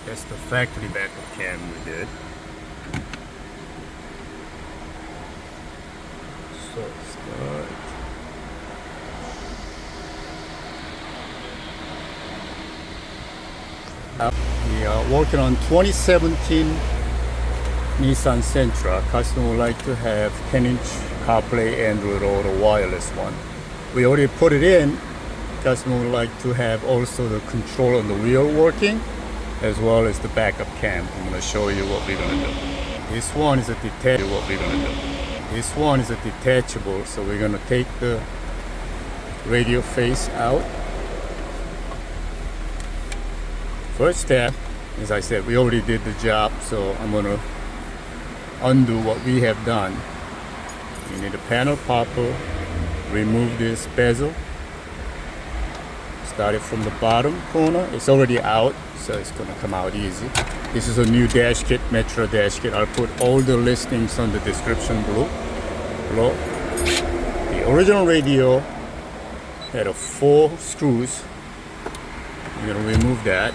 That's the factory backup cam we did. So start. We are working on 2017 Nissan Sentra. Customer would like to have 10-inch Carplay, Android Auto wireless one. We already put it in. Customer would like to have also the control on the wheel working, as well as the backup cam. I'm going to show you what we're going to do. This one is a detachable. This one is a detachable, so we're going to take the radio face out. First step, as I said, we already did the job, so I'm going to undo what we have done. You need a panel popper, remove this bezel, start it from the bottom corner. It's already out, so it's going to come out easy. This is a new dash kit, Metra dash kit. I'll put all the listings on the description below. The original radio had 4 screws. I'm going to remove that.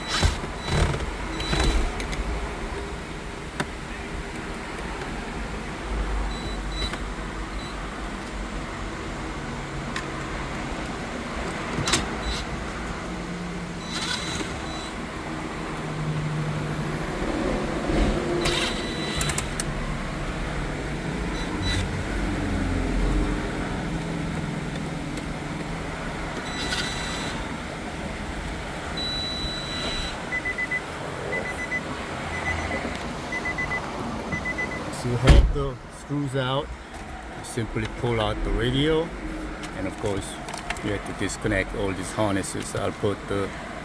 You have the screws out, you simply pull out the radio, and of course you have to disconnect all these harnesses. I'll put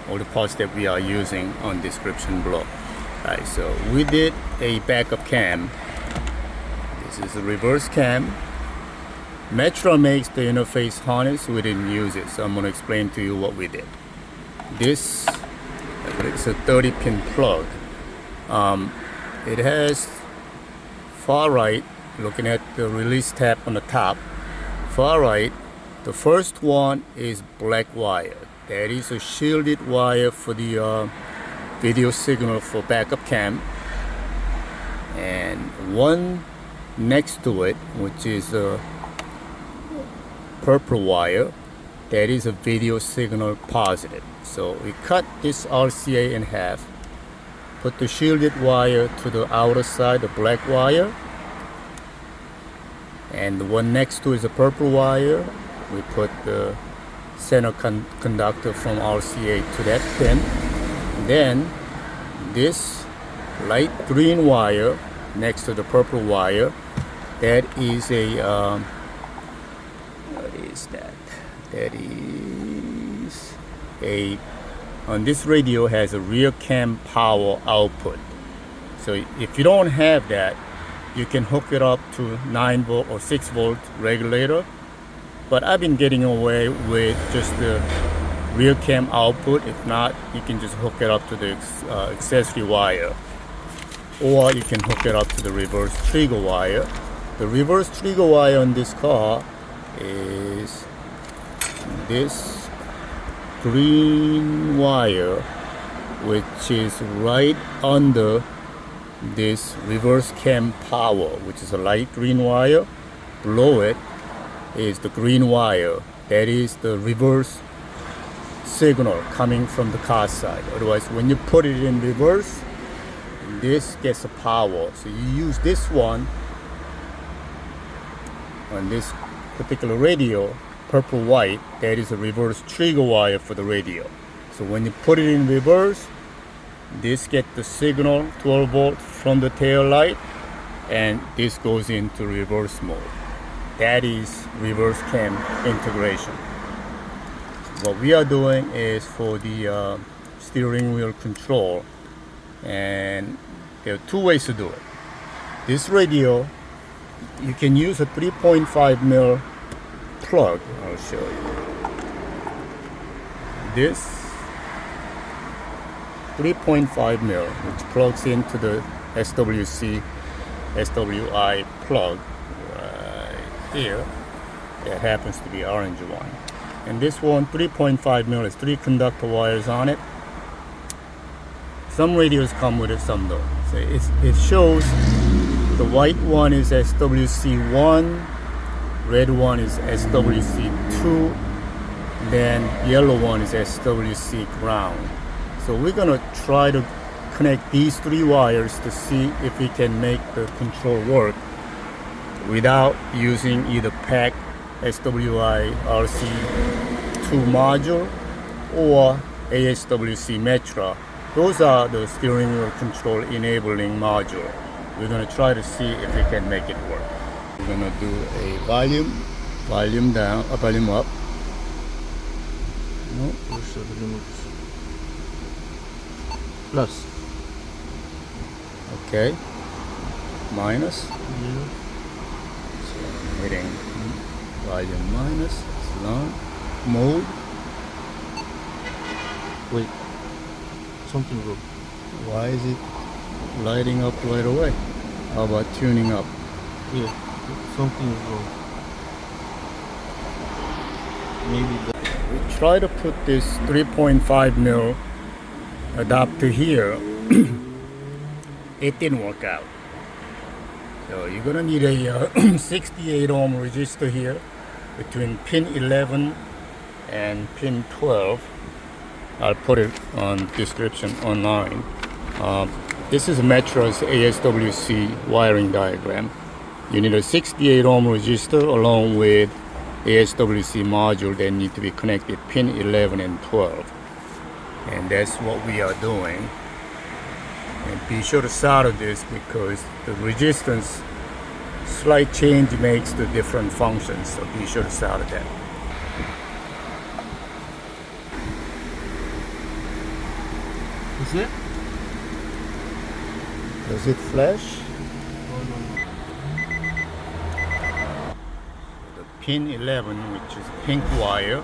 all the parts that we are using on description below. Alright, so we did a backup cam. This is a reverse cam. Metra makes the interface harness, we didn't use it, so I'm going to explain to you what we did. This is a 30-pin plug. It has far right, looking at the release tab on the top, far right, the first one is black wire. That is a shielded wire for the video signal for backup cam. And one next to it, which is a purple wire, that is a video signal positive. So we cut this RCA in half, put the shielded wire to the outer side, the black wire, and the one next to is a purple wire. We put the center conductor from RCA to that pin. Then this light green wire next to the purple wire, that is a what is that? That is a, on this radio has a rear cam power output. So if you don't have that, you can hook it up to 9-volt or 6-volt regulator. But I've been getting away with just the rear cam output. If not, you can just hook it up to the accessory wire, or you can hook it up to the reverse trigger wire. The reverse trigger wire on this car is this green wire, which is right under this reverse cam power, which is a light green wire. Below it is the green wire, that is the reverse signal coming from the car side. Otherwise, when you put it in reverse, this gets a power. So you use this one on this particular radio, purple white, that is a reverse trigger wire for the radio. So when you put it in reverse, this gets the signal 12 volts from the tail light, and this goes into reverse mode. That is reverse cam integration. What we are doing is for the steering wheel control, and there are 2 ways to do it. This radio, you can use a 3.5mm plug. I'll show you. This 3.5mm, which plugs into the SWI plug right here. That happens to be orange one. And this one, 3.5mm, is 3 conductor wires on it. Some radios come with it, some don't. So it shows the white one is SWC1, red one is SWC2, then yellow one is SWC ground. So we're gonna try to connect these 3 wires to see if we can make the control work without using either PAC SWI RC2 module or ASWC Metra. Those are the steering wheel control enabling module. We're gonna try to see if we can make it work. We're gonna do a volume down, volume up. No, Plus. okay. Minus. Yeah. So I'm hitting volume minus. It's on. Mode. Wait. Something wrong. Why is it lighting up right away? How about tuning up? Yeah. Something is wrong. Maybe the We try to put this 3.5 mil adapter here. It didn't work out. So you're gonna need a 68 ohm resistor here between pin 11 and pin 12. I'll put it on description online. This is Metra's ASWC wiring diagram. You need a 68 ohm resistor along with ASWC module that need to be connected pin 11 and 12. And that's what we are doing. And be sure to solder this because the resistance slight change makes the different functions. So be sure to solder that. is it? Does it flash? Oh, no. The pin 11, which is pink wire.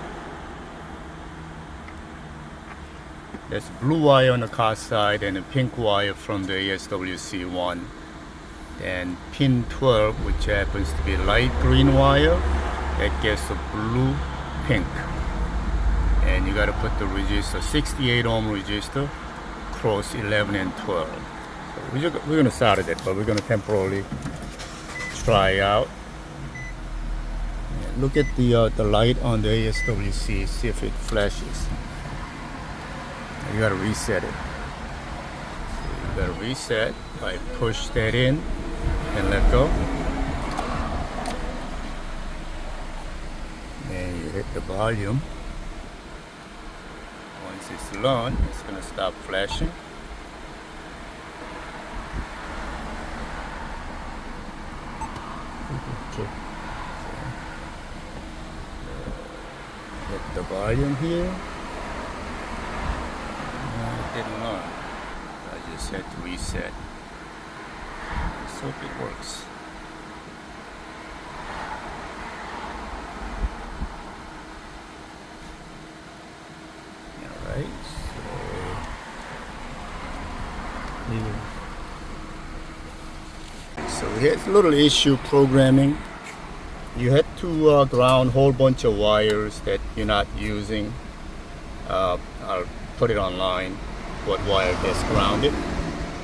There's blue wire on the car side and a pink wire from the ASWC1. And pin 12, which happens to be light green wire, that gets a blue pink. And you got to put the resistor, 68 ohm resistor, across 11 and 12. So we're going to solder that, but we're going to temporarily try out. And look at the light on the ASWC, see if it flashes. You got to reset it. So you got to reset by push that in and let go. And you hit the volume. Once it's low, it's going to stop flashing. Okay. Hit the volume here. It didn't learn. I just had to reset. Let's hope it works. Alright, so here's a little issue programming. You had to ground a whole bunch of wires that you're not using. I'll put it online what wire gets grounded.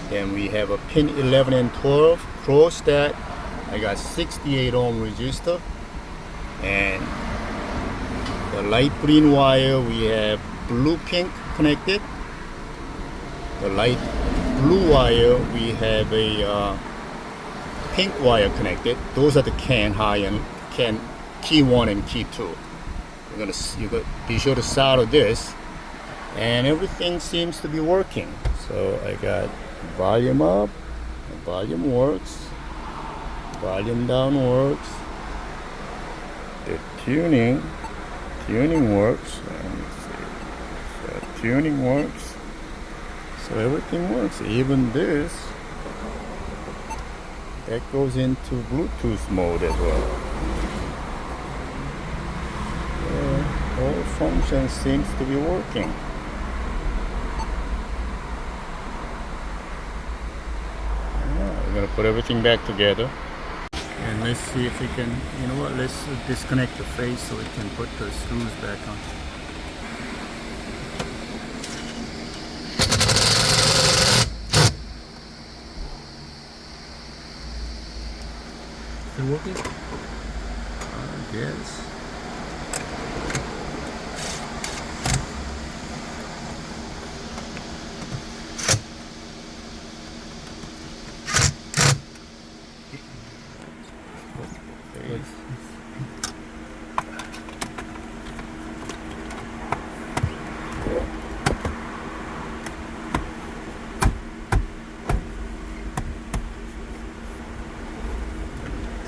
Then we have a pin 11 and 12. Cross that, I got 68 ohm resistor. And the light green wire, we have blue pink connected. The light blue wire, we have a pink wire connected. Those are the CAN high and CAN key 1 and key 2. You're gonna be sure to solder this, and everything seems to be working. So I got volume up, volume works, volume down works, the tuning works. Let me see. So tuning works. So everything works. Even this, that goes into Bluetooth mode as well. All functions seems to be working. We're gonna put everything back together. And let's see if we can, you know what, let's disconnect the face so we can put the screws back on. Still working? Yes.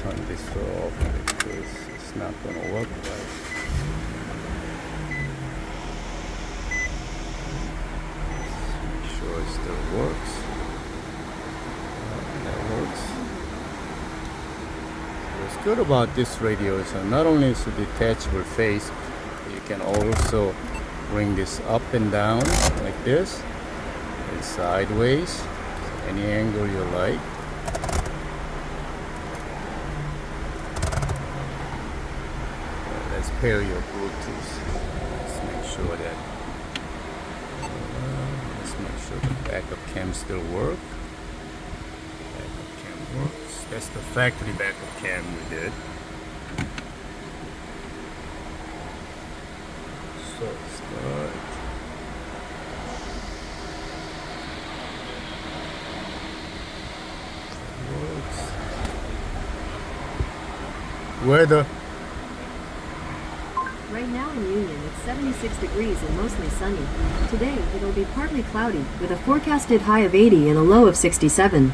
Turn this off because it's not going to work right. Make sure it still works. That works. What's good about this radio is not only is it detachable face, you can also bring this up and down like this and sideways, any angle you like. Let's pair your Bluetooth. Let's make sure that the backup cam still works. Backup cam works. That's the factory backup cam we did. So start. Works. Weather. Right now in Union, it's 76 degrees and mostly sunny. Today, it'll be partly cloudy, with a forecasted high of 80 and a low of 67.